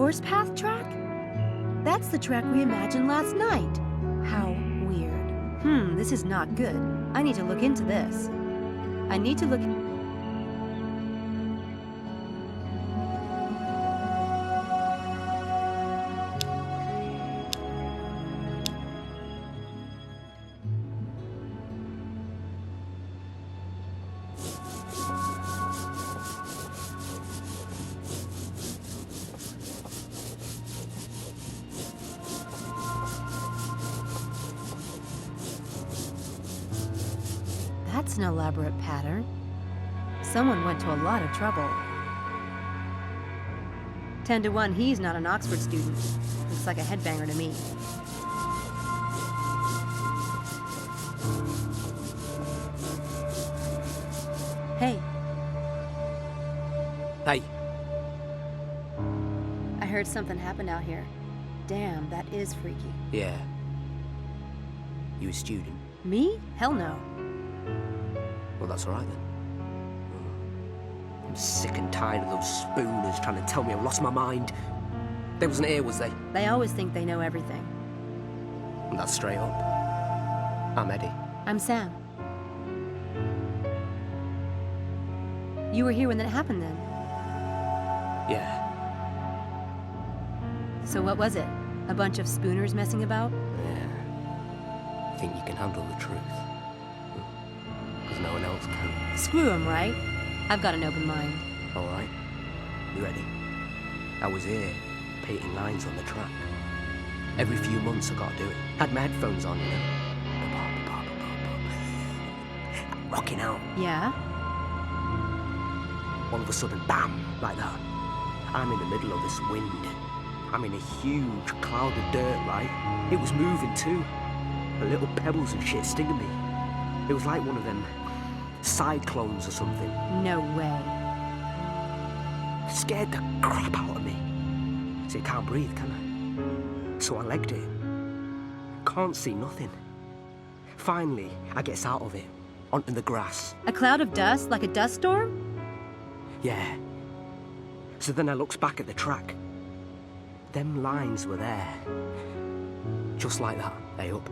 horse path track? That's the track we imagined last night. How weird. This is not good. I need to look into this. I need to look... That's an elaborate pattern. Someone went to a lot of trouble. 10 to 1, he's not an Oxford student. Looks like a headbanger to me. Hey. Hey. I heard something happened out here. Damn, that is freaky. Yeah. You a student? Me? Hell no. Well, that's all right then. I'm sick and tired of those spooners trying to tell me I've lost my mind. They wasn't here, was they? They always think they know everything. And that's straight up. I'm Eddie. I'm Sam. You were here when that happened then? Yeah. So what was it? A bunch of spooners messing about? Yeah. I think you can handle the truth. Because no one else can. Screw 'em, right? I've got an open mind. All right. You ready? I was here, painting lines on the track. Every few months I gotta do it. Had my headphones on, you know. Rocking out. Yeah? All of a sudden, bam, like that. I'm in the middle of this wind. I'm in a huge cloud of dirt, right? It was moving too. The little pebbles and shit stinging me. It was like one of them cyclones or something. No way. Scared the crap out of me. See, I can't breathe, can I? So I legged it. Can't see nothing. Finally, I gets out of it, onto the grass. A cloud of dust, like a dust storm? Yeah. So then I looks back at the track. Them lines were there. Just like that, hey up.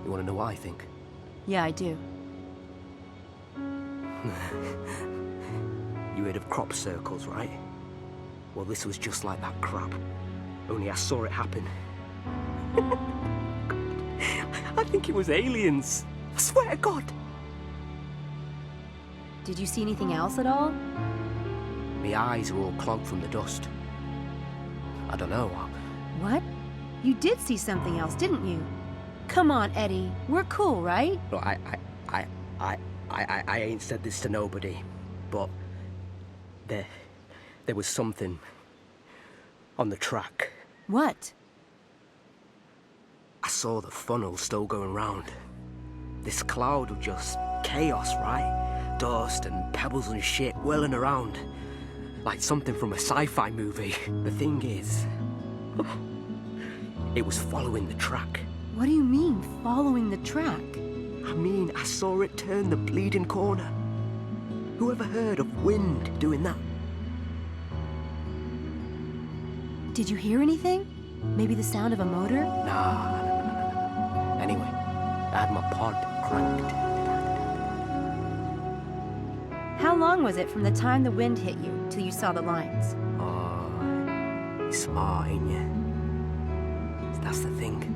You want to know what I think? Yeah, I do. You heard of crop circles, right? Well, this was just like that crap. Only I saw it happen. I think it was aliens. I swear to God. Did you see anything else at all? My eyes were all clogged from the dust. I don't know. What? You did see something else, didn't you? Come on, Eddie. We're cool, right? Look, I ain't said this to nobody, but there was something on the track. What? I saw the funnel still going round. This cloud of just chaos, right? Dust and pebbles and shit whirling around. Like something from a sci-fi movie. The thing is, it was following the track. What do you mean, following the track? I mean, I saw it turn the bleeding corner. Who ever heard of wind doing that? Did you hear anything? Maybe the sound of a motor? Nah. Anyway, I had my pod cranked. How long was it from the time the wind hit you till you saw the lines? Oh, you're smart, ain't you? That's the thing.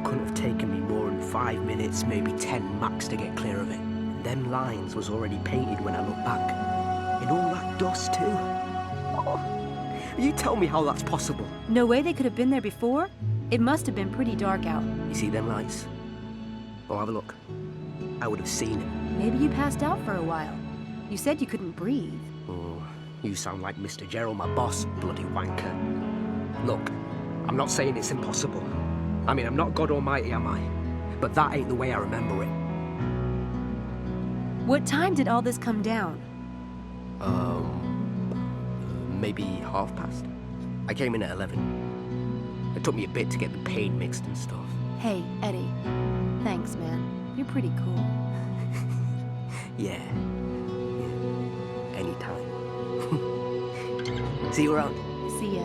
Couldn't have taken me more than 5 minutes, maybe 10 max to get clear of it. And them lines was already painted when I looked back. And all that dust too. Oh, you tell me how that's possible. No way they could have been there before? It must have been pretty dark out. You see them lights? Oh, have a look. I would have seen it. Maybe you passed out for a while. You said you couldn't breathe. Oh, you sound like Mr. Gerald, my boss, bloody wanker. Look, I'm not saying it's impossible. I mean, I'm not God Almighty, am I? But that ain't the way I remember it. What time did all this come down? Maybe past. I came in at 11. It took me a bit to get the paint mixed and stuff. Hey, Eddie. Thanks, man. You're pretty cool. Yeah. Anytime. See you around. See ya.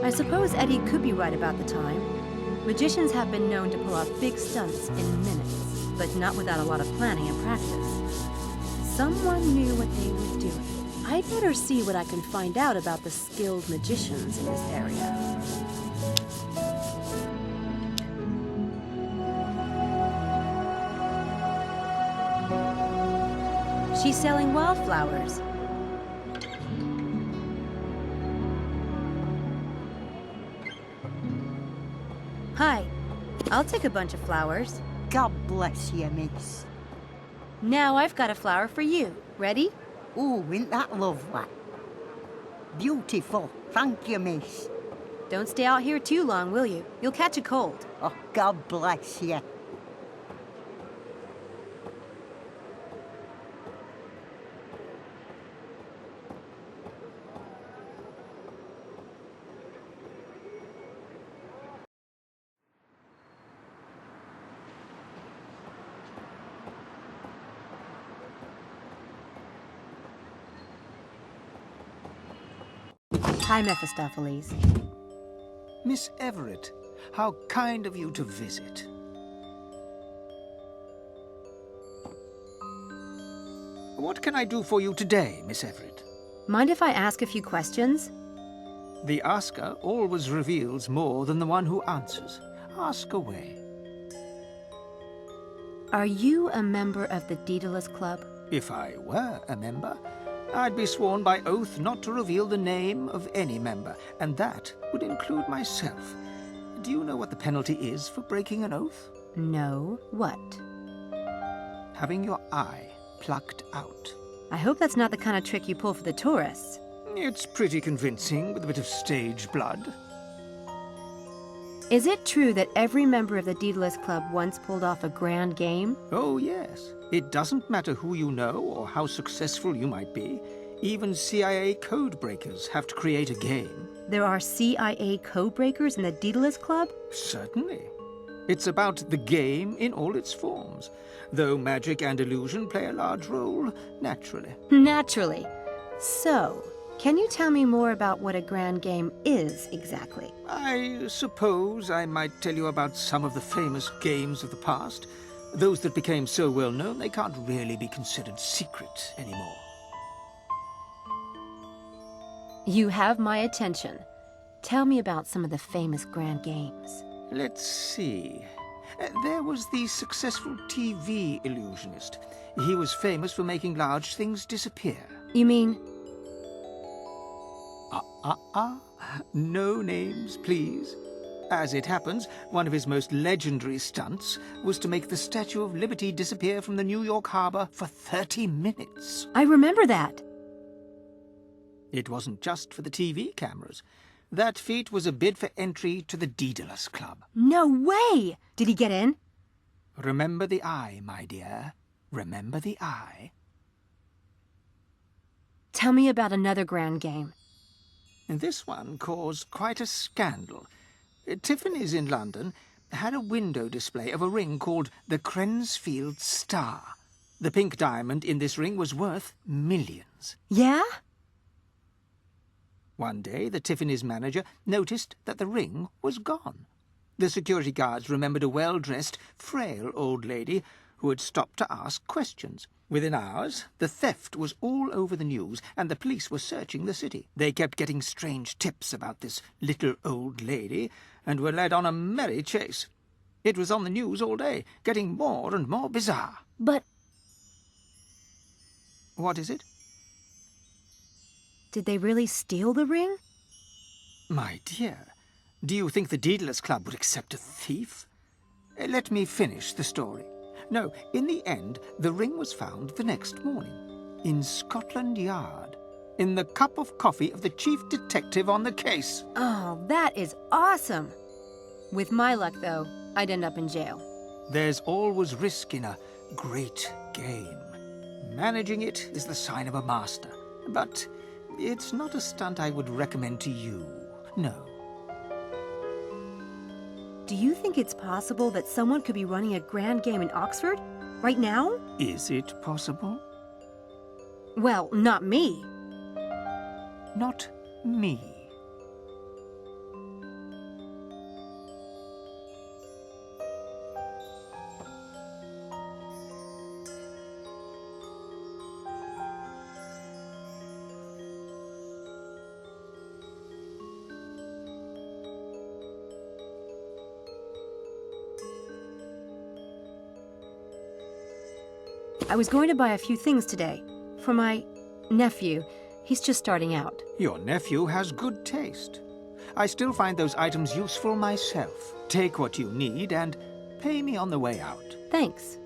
I suppose Eddie could be right about the time. Magicians have been known to pull off big stunts in minutes, but not without a lot of planning and practice. Someone knew what they were doing. I'd better see what I can find out about the skilled magicians in this area. She's selling wildflowers. Hi. I'll take a bunch of flowers. God bless you, miss. Now I've got a flower for you. Ready? Oh, isn't that lovely? Beautiful. Thank you, miss. Don't stay out here too long, will you? You'll catch a cold. Oh, God bless you. Hi, Mephistopheles. Miss Everett, how kind of you to visit. What can I do for you today, Miss Everett? Mind if I ask a few questions? The asker always reveals more than the one who answers. Ask away. Are you a member of the Daedalus Club? If I were a member, I'd be sworn by oath not to reveal the name of any member, and that would include myself. Do you know what the penalty is for breaking an oath? No. What? Having your eye plucked out. I hope that's not the kind of trick you pull for the tourists. It's pretty convincing with a bit of stage blood. Is it true that every member of the Daedalus Club once pulled off a grand game? Oh, yes. It doesn't matter who you know or how successful you might be. Even CIA code breakers have to create a game. There are CIA code breakers in the Daedalus Club? Certainly. It's about the game in all its forms, though magic and illusion play a large role, naturally. Naturally. So, can you tell me more about what a grand game is exactly? I suppose I might tell you about some of the famous games of the past, those that became so well known they can't really be considered secret anymore. You have my attention. Tell me about some of the famous grand games. Let's see. There was the successful TV illusionist. He was famous for making large things disappear. You mean... No names, please. As it happens, one of his most legendary stunts was to make the Statue of Liberty disappear from the New York harbor for 30 minutes. I remember that. It wasn't just for the TV cameras. That feat was a bid for entry to the Daedalus Club. No way! Did he get in? Remember the eye, my dear. Remember the eye. Tell me about another grand game. And this one caused quite a scandal. Tiffany's in London had a window display of a ring called the Crensfield Star. The pink diamond in this ring was worth millions. Yeah? One day, the Tiffany's manager noticed that the ring was gone. The security guards remembered a well-dressed, frail old lady who had stopped to ask questions. Within hours, the theft was all over the news, and the police were searching the city. They kept getting strange tips about this little old lady, and were led on a merry chase. It was on the news all day, getting more and more bizarre. But... What is it? did they really steal the ring? My dear, do you think the Daedalus Club would accept a thief? Let me finish the story. No, in the end, the ring was found the next morning, in Scotland Yard, in the cup of coffee of the chief detective on the case. Oh, that is awesome! With my luck, though, I'd end up in jail. There's always risk in a great game. Managing it is the sign of a master, but it's not a stunt I would recommend to you, no. Do you think it's possible that someone could be running a grand game in Oxford? Right now? Is it possible? Well, not me. Not me. I was going to buy a few things today. For my nephew. He's just starting out. Your nephew has good taste. I still find those items useful myself. Take what you need and pay me on the way out. Thanks.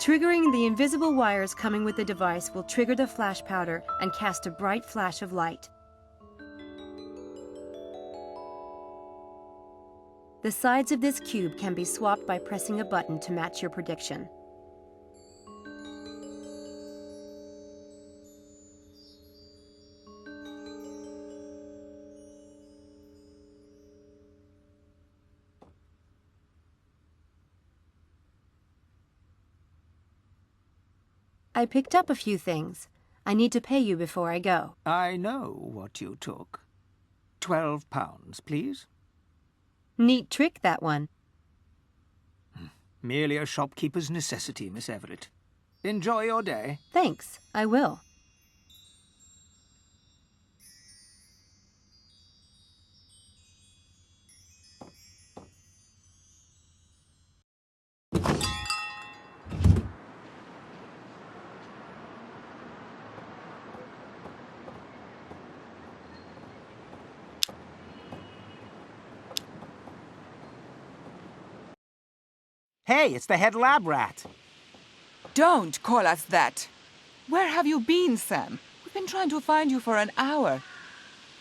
Triggering the invisible wires coming with the device will trigger the flash powder and cast a bright flash of light. The sides of this cube can be swapped by pressing a button to match your prediction. I picked up a few things. I need to pay you before I go. I know what you took. £12, please. Neat trick, that one. Merely a shopkeeper's necessity, Miss Everett. Enjoy your day. Thanks, I will. Hey, it's the head lab rat. Don't call us that. Where have you been, Sam? We've been trying to find you for an hour.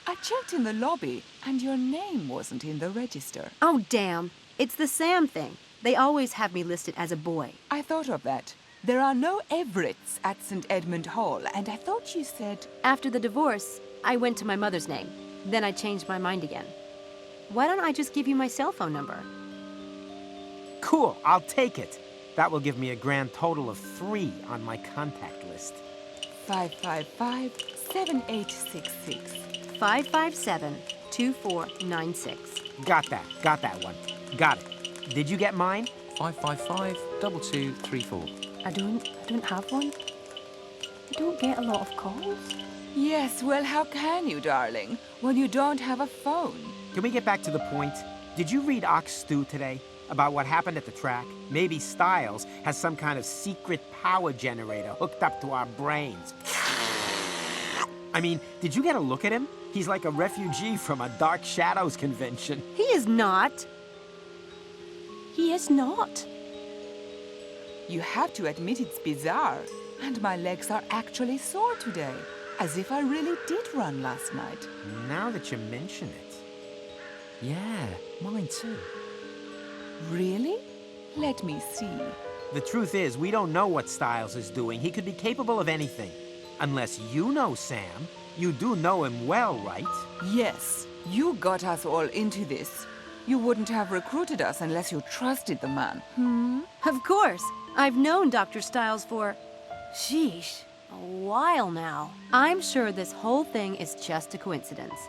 I checked in the lobby, And your name wasn't in the register. Oh, damn. It's the Sam thing. They always have me listed as a boy. I thought of that. There are no Everetts at St. Edmund Hall, and I thought you said... After the divorce, I went to my mother's name. Then I changed my mind again. Why don't I just give you my cell phone number? Cool, I'll take it. That will give me a grand total of 3 on my contact list. 555-7866. 557-2496. Got that one. Got it. Did you get mine? 555-2234. I don't have one. I don't get a lot of calls. Yes, well, how can you, darling, when you don't have a phone? Can we get back to the point? Did you read Ox Stew today? About what happened at the track? Maybe Styles has some kind of secret power generator hooked up to our brains. I mean, did you get a look at him? He's like a refugee from a Dark Shadows convention. He is not. He is not. You have to admit it's bizarre. And my legs are actually sore today. As if I really did run last night. Now that you mention it. Yeah, mine too. Really? Let me see. The truth is, we don't know what Styles is doing. He could be capable of anything. Unless you know Sam. You do know him well, right? Yes, you got us all into this. You wouldn't have recruited us unless you trusted the man. Of course. I've known Dr. Styles for... sheesh, a while now. I'm sure this whole thing is just a coincidence.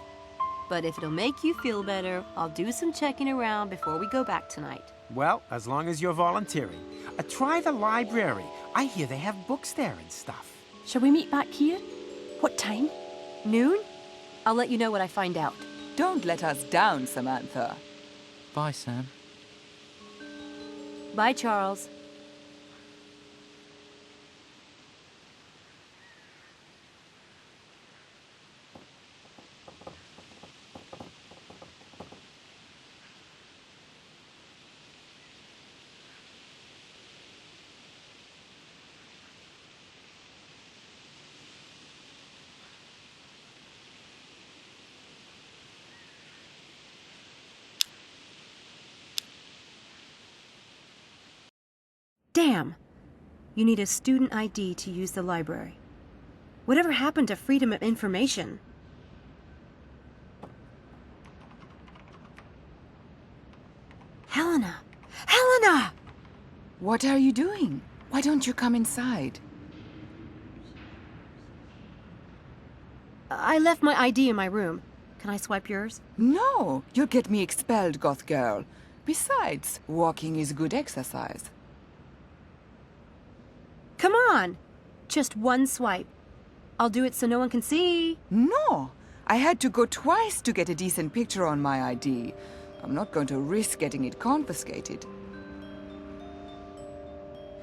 But if it'll make you feel better, I'll do some checking around before we go back tonight. Well, as long as you're volunteering. Try the library. I hear they have books there and stuff. Shall we meet back here? What time? Noon? I'll let you know what I find out. Don't let us down, Samantha. Bye, Sam. Bye, Charles. Damn! You need a student ID to use the library. Whatever happened to freedom of information? Helena! Helena! What are you doing? Why don't you come inside? I left my ID in my room. Can I swipe yours? No, you'll get me expelled, goth girl. Besides, walking is good exercise. Come on! Just one swipe. I'll do it so no one can see. No, I had to go twice to get a decent picture on my ID. I'm not going to risk getting it confiscated.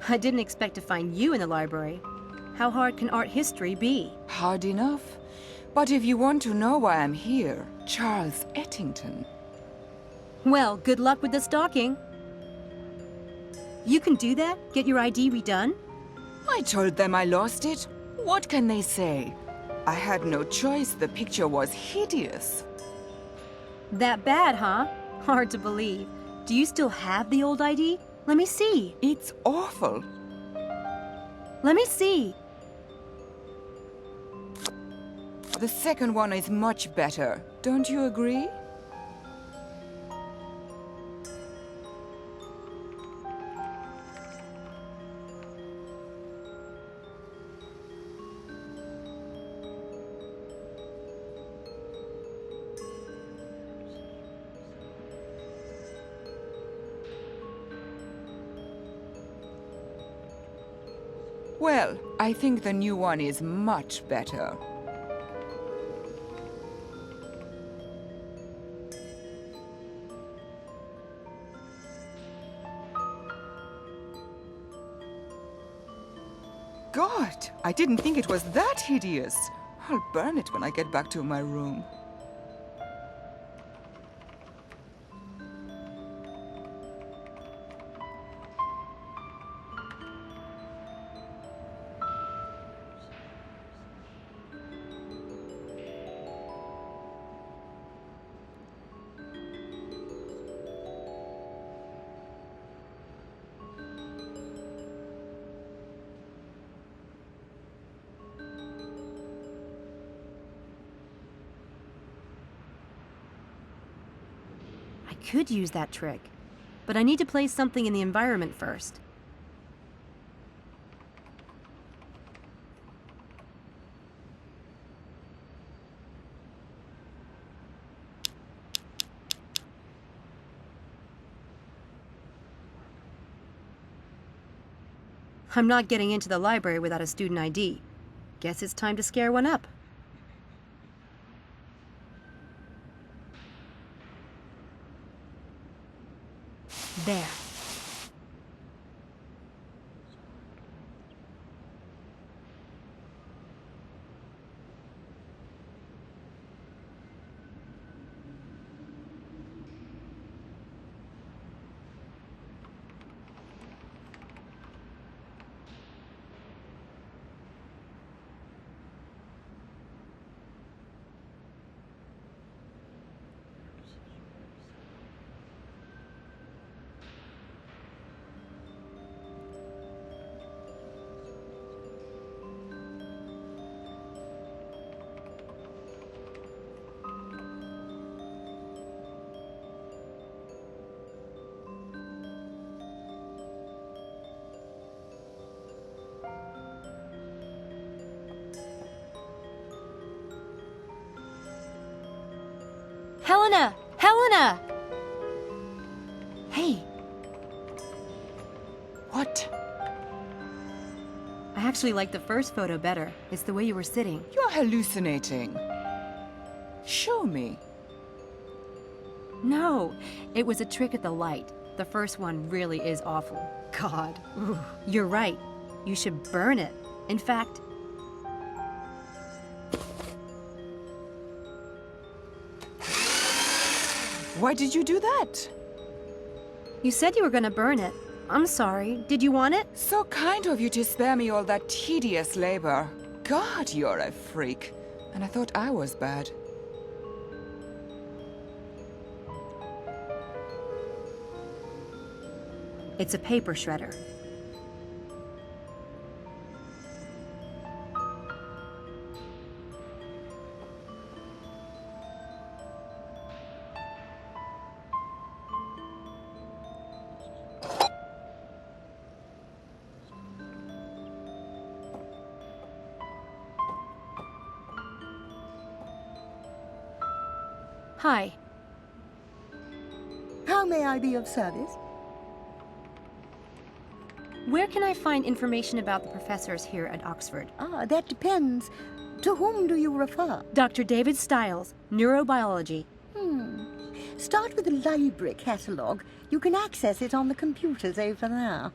I didn't expect to find you in the library. How hard can art history be? Hard enough. But if you want to know why I'm here, Charles Ettington. Well, good luck with the stalking. You can do that? Get your ID redone? I told them I lost it. What can they say? I had no choice. The picture was hideous. That bad, huh? Hard to believe. Do you still have the old ID? Let me see. It's awful. Let me see. The second one is much better. Don't you agree? Well, I think the new one is much better. God, I didn't think it was that hideous. I'll burn it when I get back to my room. could use that trick, but I need to place something in the environment first. I'm not getting into the library without a student ID. Guess it's time to scare one up. There. Helena! Helena! Hey, What? I actually like the first photo better. It's the way you were sitting. You're hallucinating. Show me. No, it was a trick at the light. The first one really is awful. God. Ooh. You're right. You should burn it. In fact, Why did you do that? you said you were gonna burn it. I'm sorry. Did you want it? So kind of you to spare me all that tedious labor. God, you're a freak. And I thought I was bad. It's a paper shredder. Hi. How may I be of service? Where can I find information about the professors here at Oxford? Ah, that depends. To whom do you refer? Dr. David Stiles, neurobiology. Start with the library catalogue. You can access it on the computers over there.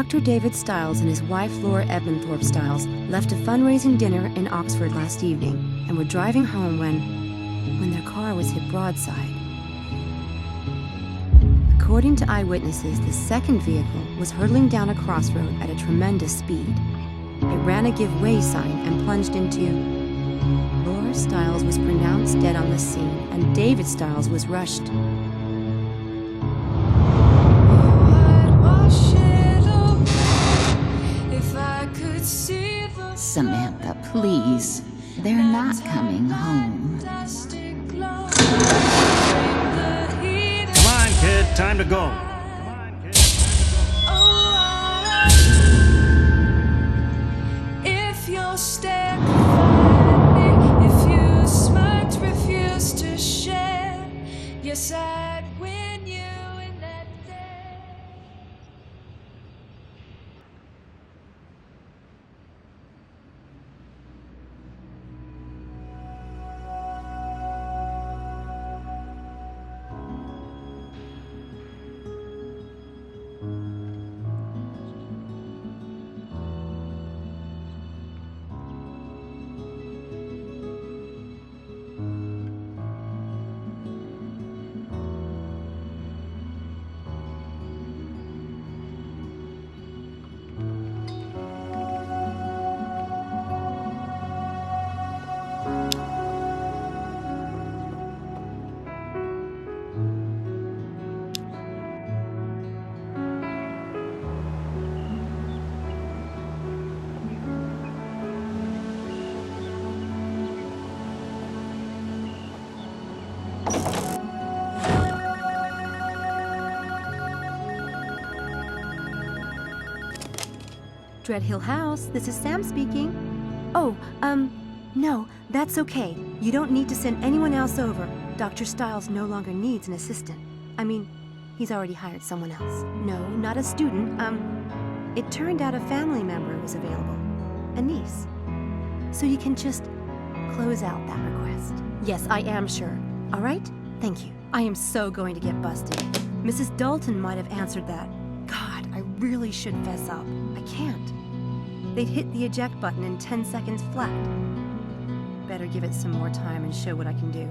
Dr. David Stiles and his wife Laura Edmonthorpe Stiles left a fundraising dinner in Oxford last evening and were driving home when their car was hit broadside. According to eyewitnesses, the second vehicle was hurtling down a crossroad at a tremendous speed. It ran a give way sign and plunged into... Laura Stiles was pronounced dead on the scene, and David Stiles was rushed. Samantha, please. They're not coming home. Come on, kid. Time to go. If you're step, if you smirked, refuse to share, you're sad when you in that day. Dreadhill House, this is Sam speaking. Oh, no, that's okay. You don't need to send anyone else over. Dr. Stiles no longer needs an assistant. I mean, he's already hired someone else. No, not a student. It turned out a family member was available. A niece. So you can just close out that request. Yes, I am sure. All right? Thank you. I am so going to get busted. Mrs. Dalton might have answered that. God, I really should fess up. I can't. They'd hit the eject button in 10 seconds flat. Better give it some more time and show what I can do.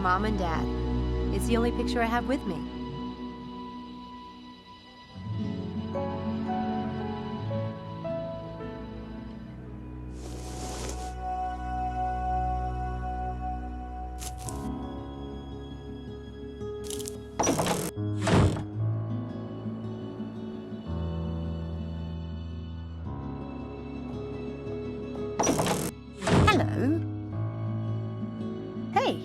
Mom and Dad. It's the only picture I have with me. Hello. Hey!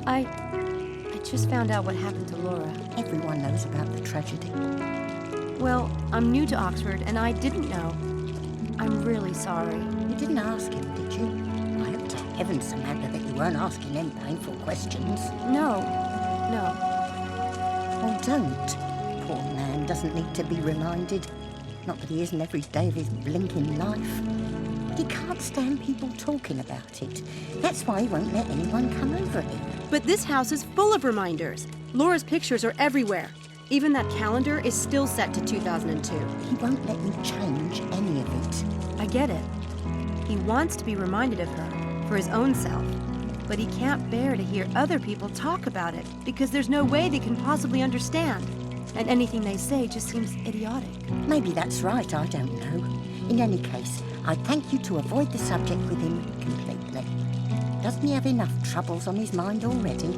I just found out what happened to Laura. Everyone knows about the tragedy. Well, I'm new to Oxford, and I didn't know. I'm really sorry. You didn't ask him, did you? I hope to heaven, Samantha, that you weren't asking any painful questions. No. Well, don't. Poor man doesn't need to be reminded. Not that he isn't every day of his blinking life. But he can't stand people talking about it. That's why he won't let anyone come over here. But this house is full of reminders. Laura's pictures are everywhere. Even that calendar is still set to 2002. He won't let you change any of it. I get it. He wants to be reminded of her, for his own self. But he can't bear to hear other people talk about it, because there's no way they can possibly understand. And anything they say just seems idiotic. Maybe that's right, I don't know. In any case, I thank you to avoid the subject with him completely. Doesn't he have enough troubles on his mind already?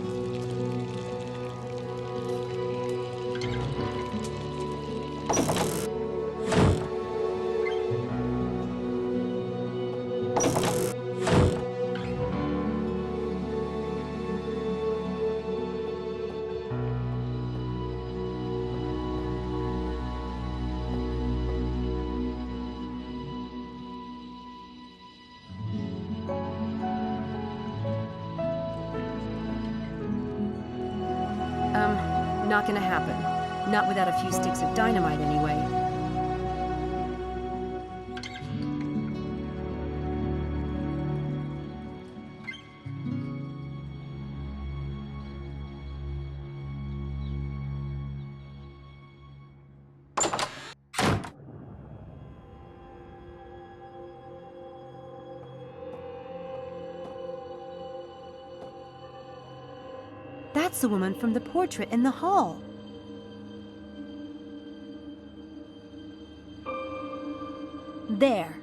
Not gonna happen. Not without a few sticks of dynamite, anyway. That's the woman from the portrait in the hall. There.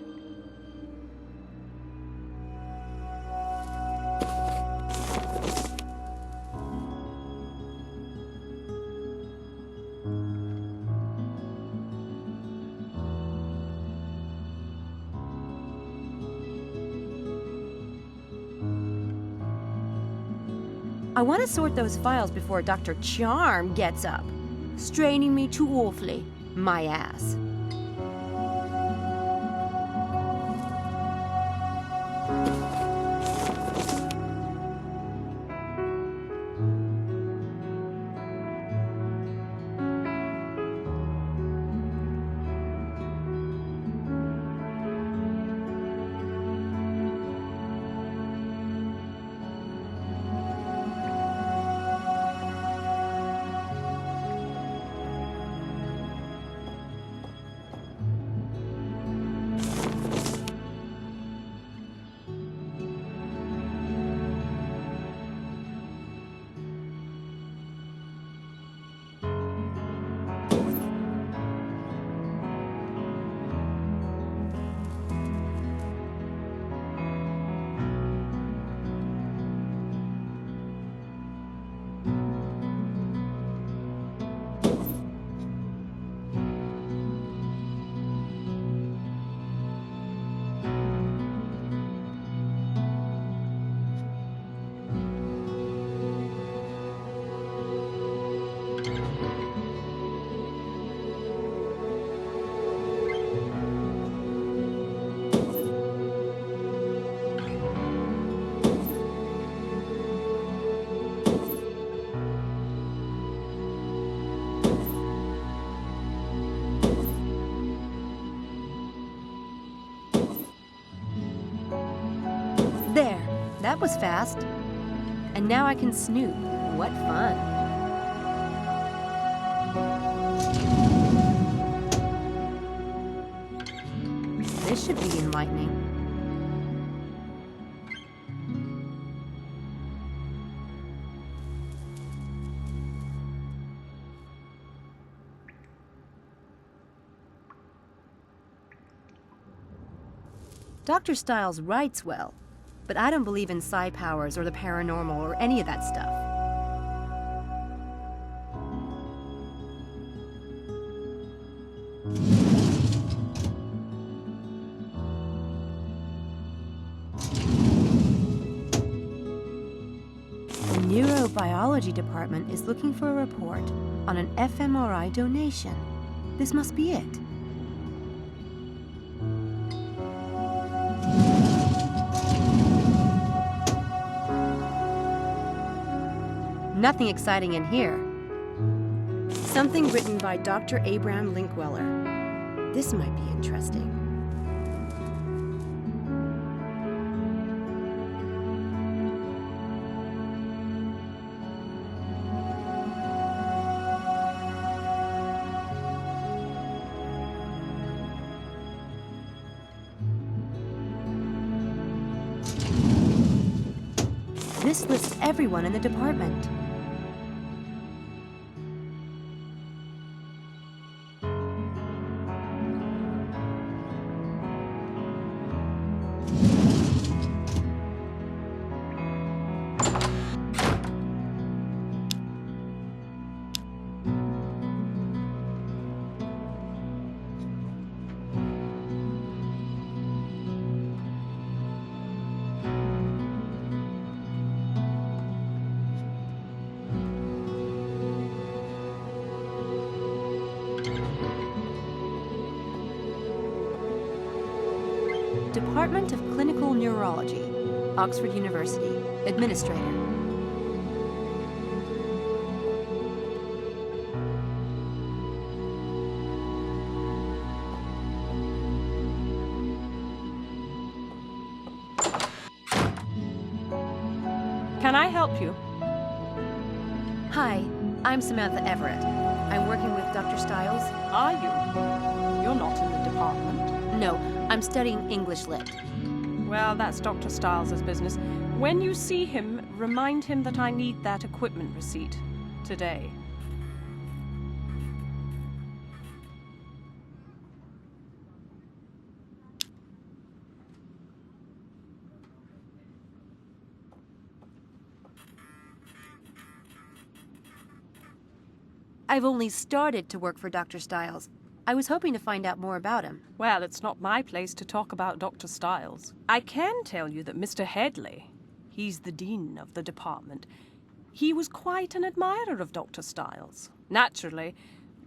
I want to sort those files before Dr. Charm gets up, straining me too awfully, my ass. There, that was fast. And now I can snoop. What fun. This should be enlightening. Dr. Stiles writes well, but I don't believe in psi powers or the paranormal or any of that stuff. The neurobiology department is looking for a report on an fMRI donation. This must be it. Nothing exciting in here. Something written by Dr. Abraham Linkweller. This might be interesting. This lists everyone in the department. Department of Clinical Neurology, Oxford University, Administrator. Can I help you? Hi, I'm Samantha Everett. I'm working with Dr. Stiles. Are you? You're not in the department. No, I'm studying English Lit. Well, that's Dr. Stiles' business. When you see him, remind him that I need that equipment receipt today. I've only started to work for Dr. Stiles. I was hoping to find out more about him. Well, it's not my place to talk about Dr. Stiles. I can tell you that Mr. Headley, he's the dean of the department, he was quite an admirer of Dr. Stiles. Naturally,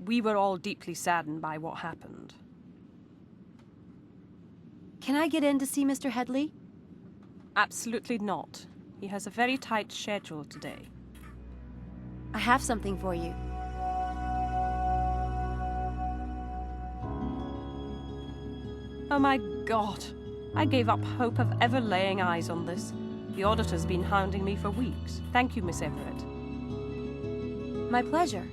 we were all deeply saddened by what happened. Can I get in to see Mr. Headley? Absolutely not. He has a very tight schedule today. I have something for you. Oh my God! I gave up hope of ever laying eyes on this. The auditor's been hounding me for weeks. Thank you, Miss Everett. My pleasure.